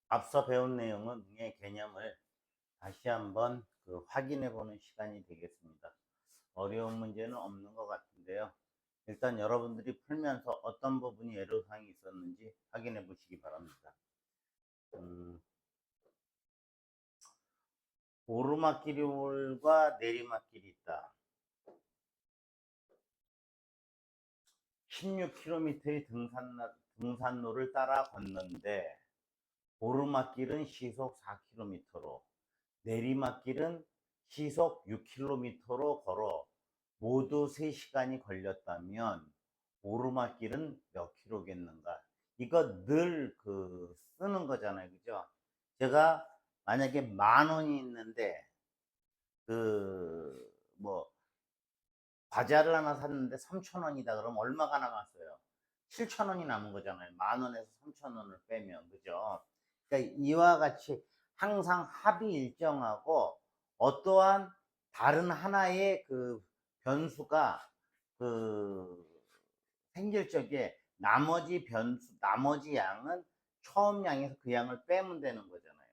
앞서 배운 내용은 의 개념을 다시 한번 확인해 보는 시간이 되겠습니다. 어려운 문제는 없는 것 같은데요. 일단 여러분들이 풀면서 어떤 부분이 애로사항이 있었는지 확인해 보시기 바랍니다. 오르막길과 내리막길이 있다. 16km의 등산로를 따라 걷는데 오르막길은 시속 4km로 내리막길은 시속 6km로 걸어 모두 3시간이 걸렸다면 오르막길은 몇 킬로겠는가? 이거 늘 쓰는 거잖아요. 그죠? 제가 만약에 10,000원이 있는데 뭐 과자를 하나 샀는데 3,000원이다 그러면 얼마가 남았어요? 7,000원이 남은 거잖아요. 10,000원에서 3,000원을 빼면. 그죠? 그러니까 이와 같이 항상 합이 일정하고 어떠한 다른 하나의 변수가 그 생길 적에 나머지 양은 처음 양에서 그 양을 빼면 되는 거잖아요.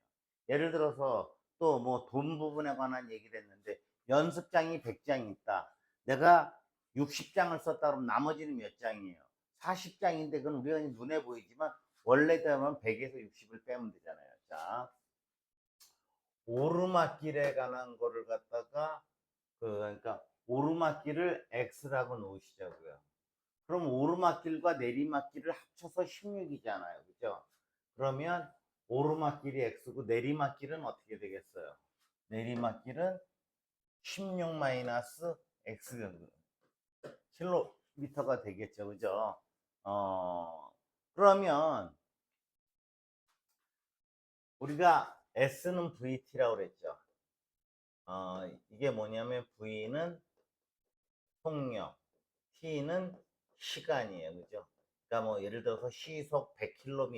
예를 들어서 또 뭐 돈 부분에 관한 얘기를 했는데 연습장이 100장 있다. 내가 60장을 썼다 그러면 나머지는 몇 장이에요? 40장인데 그건 우리가 눈에 보이지만 원래대로면 100에서 60을 빼면 되잖아요. 자, 오르막길에 관한 거를 갖다가 그러니까 오르막길을 X라고 놓으시자고요. 그럼 오르막길과 내리막길을 합쳐서 16이잖아요. 그죠? 그러면 오르막길이 X고 내리막길은 어떻게 되겠어요? 내리막길은 16 마이너스 X 킬로미터가 되겠죠. 그죠? 그러면 우리가 S는 VT라고 그랬죠. 이게 뭐냐면 V는 속력, T는 시간이에요. 그죠? 그러니까 뭐 예를 들어서 시속 100km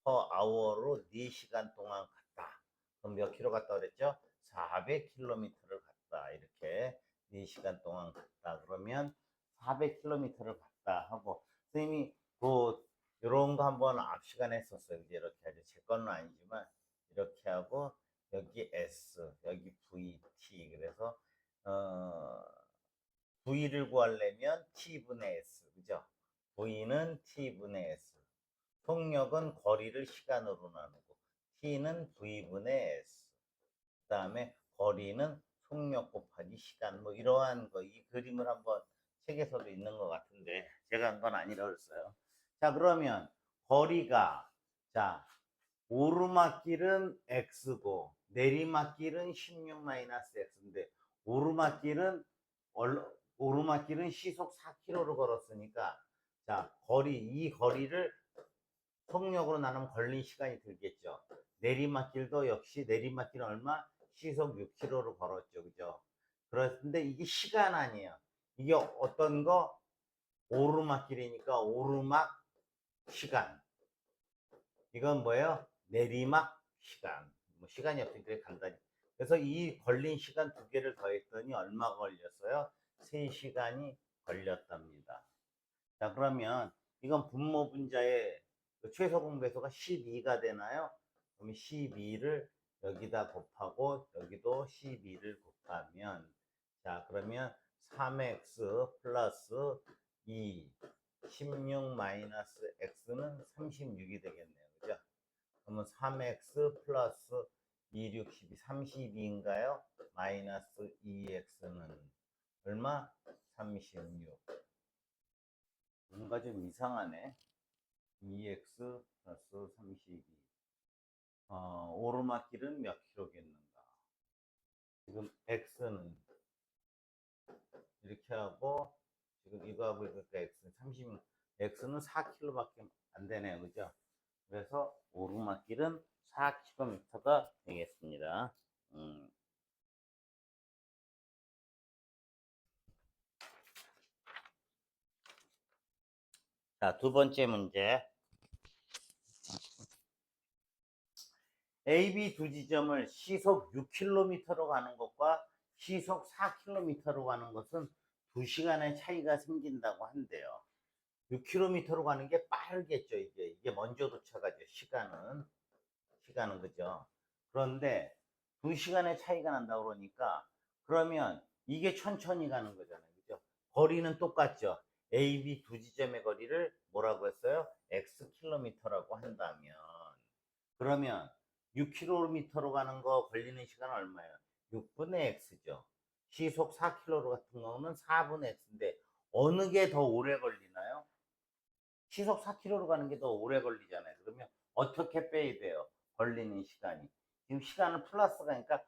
per hour로 4시간 동안 갔다. 그럼 몇 킬로 갔다 그랬죠? 400km를 갔다. 이렇게 4시간 동안 갔다. 그러면 400km를 갔다 하고 선생님이 이런 거 한번 앞 시간에 했었어요. 이제 이렇게 하죠. 제 거는 아니지만 이렇게 하고 여기 S, 여기 VT. 그래서 어, V를 구하려면 T분의 S. 그죠? V는 T분의 S. 속력은 거리를 시간으로 나누고 T는 V분의 S. 그 다음에 거리는 속력 곱하기 시간. 뭐 이러한 거. 이 그림을 한번 책에서도 있는 것 같은데 제가 한 건 아니라 그랬어요. 자, 그러면 거리가 자 오르막길은 X고 내리막길은 16-X인데 오르막길은 오르막길은 시속 4km로 걸었으니까 자 이 거리를 속력으로 나누면 걸린 시간이 들겠죠. 내리막길도 역시 내리막길은 얼마? 시속 6km로 걸었죠. 그죠? 그런데 이게 시간 아니에요. 이게 어떤 거? 오르막길이니까 오르막 시간. 이건 뭐예요? 내리막 시간. 뭐 시간이 없으니까 간단히. 그래서 이 걸린 시간 두 개를 더했더니 얼마 걸렸어요? 3시간이 걸렸답니다. 자, 그러면 이건 분모 분자의 최소 공배수가 12가 되나요? 그럼 12를 여기다 곱하고 여기도 12를 곱하면 자, 그러면 3x 플러스 2 16 마이너스 x는 36이 되겠네요. 그죠? 그러면 3x 플러스 2, 6, 12, 32인가요? 마이너스 2x는 얼마? 36. 뭔가 좀 이상하네. 2x 플러스 32. 오르막길은 몇 킬로겠는가? 지금 x는 이렇게 하고 지금 이거하고 이렇게 x는 30, x는 4km밖에 안 되네요. 그죠? 그래서 오르막길은 4km가 되겠습니다. 자, 두 번째 문제. A, B 두 지점을 시속 6km로 가는 것과 시속 4km로 가는 것은 2시간의 차이가 생긴다고 한대요. 6km로 가는 게 빠르겠죠, 이게 먼저 도착하죠, 시간은. 시간은, 그죠? 그런데 2시간의 차이가 난다고 그러니까, 그러면 이게 천천히 가는 거잖아요. 그죠? 거리는 똑같죠? A, B 두 지점의 거리를 뭐라고 했어요? X 킬로미터라고 한다면, 그러면 6km로 가는 거 걸리는 시간은 얼마예요? 6분의 X죠. 시속 4km 같은 경우는 4분의 X인데, 어느 게 더 오래 걸리나요? 시속 4km로 가는 게 더 오래 걸리잖아요. 그러면 어떻게 빼야 돼요? 걸리는 시간이. 지금 시간은 플러스가 그러니까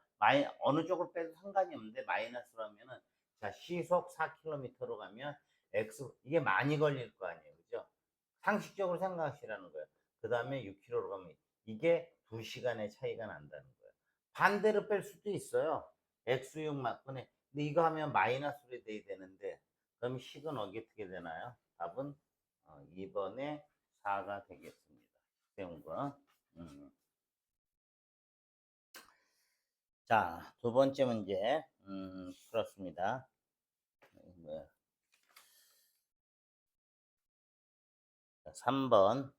어느 쪽을 빼도 상관이 없는데 마이너스라면은, 자, 시속 4km로 가면 X, 이게 많이 걸릴 거 아니에요. 그죠? 상식적으로 생각하시라는 거예요. 그 다음에 6km로 가면 이게 2시간의 차이가 난다는 거예요. 반대로 뺄 수도 있어요. X6 맞분에. 근데 이거 하면 마이너스로 돼야 되는데, 그럼 식은 어떻게 되나요? 답은 2번에 4가 되겠습니다. 세운 거. 자, 두 번째 문제 풀었습니다. 3번.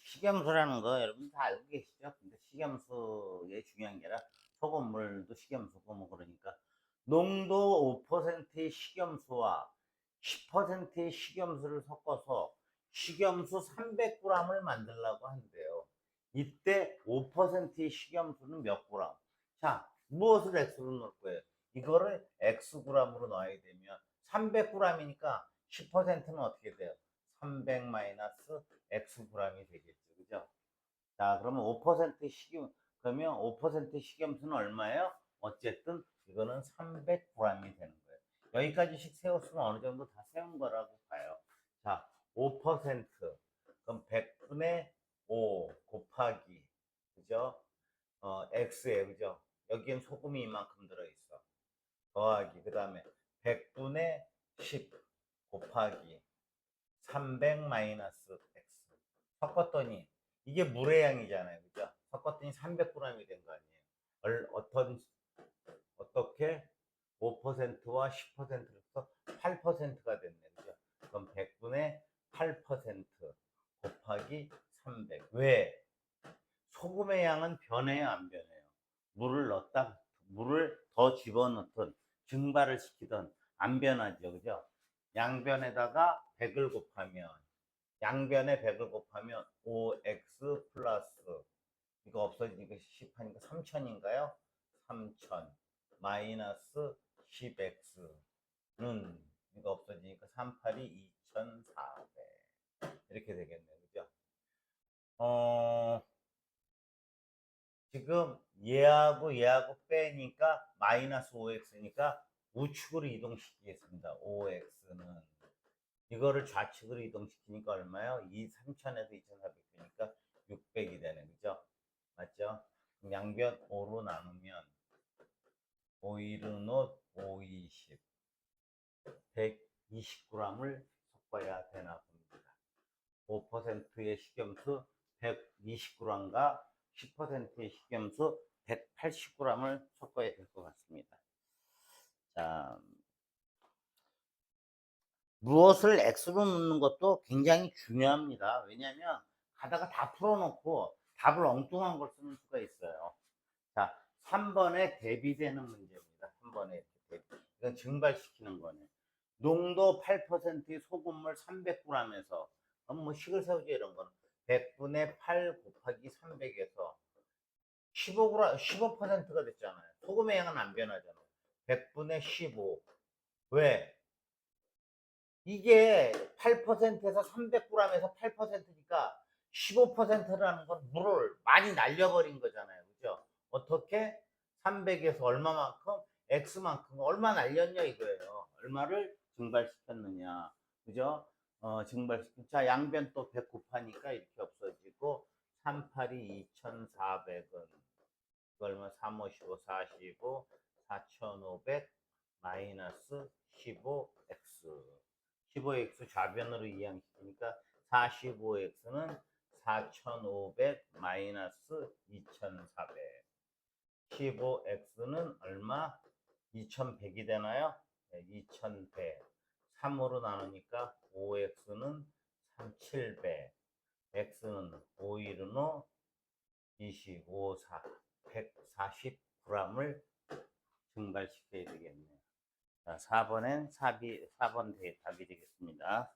식염수라는 거 여러분 다 알고 계시죠? 근데 식염수의 중요한 게 아니라 소금물도 식염수고 뭐 그러니까, 농도 5%의 식염수와 10%의 식염수를 섞어서 식염수 300g을 만들려고 한대요. 이때 5%의 식염수는 몇 그램? 자, 무엇을 x로 넣을 거예요? 이거를 xg으로 넣어야 되면 300g이니까 10%는 어떻게 돼요? 300 마이너스 xg이 되겠죠. 그죠? 자, 그러면 5% 식염, 그러면 5% 식염수는 얼마예요? 어쨌든 이거는 300g이 되는 거예요. 여기까지 식 세웠으면 어느 정도 다 세운 거라고 봐요. 자, 5%, 그럼 100분의 5 곱하기, 그죠? x에, 그죠? 여기엔 소금이 이만큼 들어있어. 더하기, 그 다음에 100분의 10 곱하기 300 마이너스 x. 섞었더니 이게 물의 양이잖아요. 그죠? 섞었더니 300g이 된 거 아니에요. 어떻게 5%와 10%를 해서 8%가 됐네. 그죠? 그럼 100분의 8% 곱하기 300. 왜? 소금의 양은 변해요, 안 변해요? 물을 더 집어넣든 증발을 시키든 안 변하죠. 그죠? 양변에다가 100을 곱하면, 양변에 100을 곱하면 5x 플러스, 이거 없어지니까 10 하니까 3000인가요? 3000 마이너스 10x는, 이거 없어지니까 38이 2400 이렇게 되겠네요. 그죠? 지금 얘하고 빼니까 마이너스 5x니까 우측으로 이동시키겠습니다. 5x는 이거를 좌측으로 이동시키니까 얼마요? 3000에서 2400이니까 600이 되네. 그죠? 맞죠? 양변 5로 나누면 5 1은 5, 20 120g을 섞어야 되나 봅니다. 5%의 식염수 120g과 10%의 식염수 180g을 섞어야 될 것 같습니다. 자, 무엇을 x로 넣는 것도 굉장히 중요합니다. 왜냐하면 가다가 다 풀어놓고 답을 엉뚱한 걸 쓰는 수가 있어요. 자, 3번에 대비되는 문제입니다. 3번에 대비. 이건 증발시키는 거네. 농도 8%의 소금물 300g에서, 뭐 식을 세우죠 이런 거는. 100분의 8 곱하기 300에서 15g, 15%가 됐잖아요. 소금의 양은 안 변하잖아요. 100분의 15. 왜? 이게 8%에서 300g에서 8%니까 15%라는 건 물을 많이 날려버린 거잖아요. 그죠? 어떻게? 300에서 얼마만큼? X만큼. 얼마 날렸냐 이거예요. 얼마를 증발시켰느냐. 그죠? 자, 양변 또 100 곱하니까 이렇게 없어지고, 38이 2400은, 얼마? 3, 5, 15, 45, 4500 마이너스 15x. 15x 좌변으로 이항시키니까 45x는 4500 마이너스 2400. 15x는 얼마? 2100이 되나요? 네, 2100. 3으로 나누니까 5x는 3700. x는 515, 25, 4, 140g을 증발시켜야 되겠네요. 자, 4번엔 4번 답이 되겠습니다.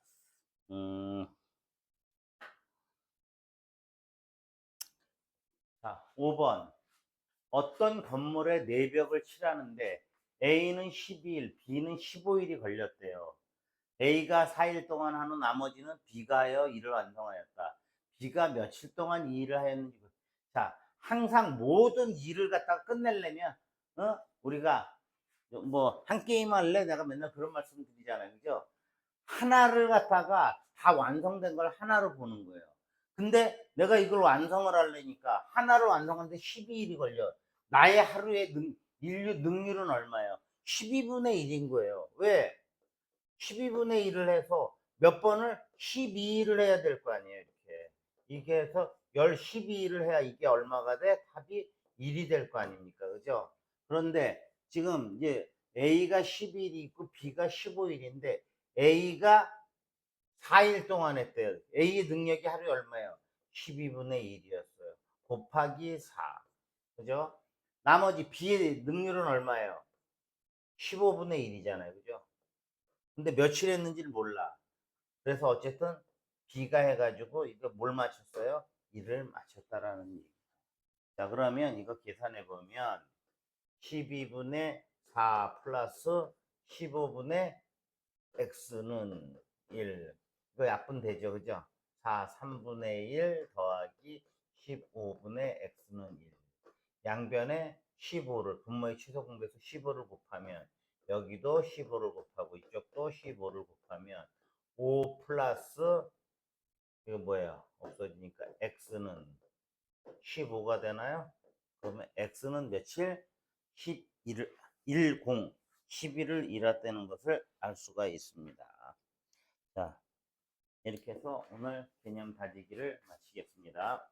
자, 5번. 어떤 건물에 내벽을 칠하는데 A는 12일, B는 15일이 걸렸대요. A가 4일 동안 한 후 나머지는 B가 하여 일을 완성하였다. B가 며칠 동안 이 일을 하였는지. 자, 항상 모든 일을 갖다가 끝내려면, 우리가 뭐 한 게임 할래? 내가 맨날 그런 말씀 드리잖아요. 그죠? 하나를 갖다가 다 완성된 걸 하나로 보는 거예요. 근데 내가 이걸 완성을 하려니까 하나를 완성하는데 12일이 걸려. 나의 하루의 인류 능률은 얼마예요? 12분의 1인 거예요. 왜? 12분의 1을 해서 몇 번을 12일을 해야 될 거 아니에요. 이렇게. 이게 해서 12일을 해야 이게 얼마가 돼? 답이 1이 될 거 아닙니까? 그죠? 그런데 지금 이제 A가 12일이 있고 B가 15일인데 A가 4일 동안 했대요. A의 능력이 하루에 얼마예요? 12분의 1이었어요. 곱하기 4. 그죠? 나머지 B의 능률은 얼마예요? 15분의 1이잖아요. 그죠? 근데 며칠 했는지를 몰라. 그래서 어쨌든 B가 해가지고 이거 뭘 맞췄어요? 1을 맞췄다라는 얘기. 자, 그러면 이거 계산해 보면 12분의 4 플러스 15분의 x는 1. 이거 약분되죠, 그죠? 4, 3분의 1 더하기 15분의 x는 1. 양변에 15를, 분모의 취소 공배수 15를 곱하면, 여기도 15를 곱하고, 이쪽도 15를 곱하면, 5 플러스, 이거 뭐예요? 없어지니까, x는 15가 되나요? 그러면 x는 며칠? 11을, 10, 11을 일했다는 것을 알 수가 있습니다. 자, 이렇게 해서 오늘 개념 다지기를 마치겠습니다.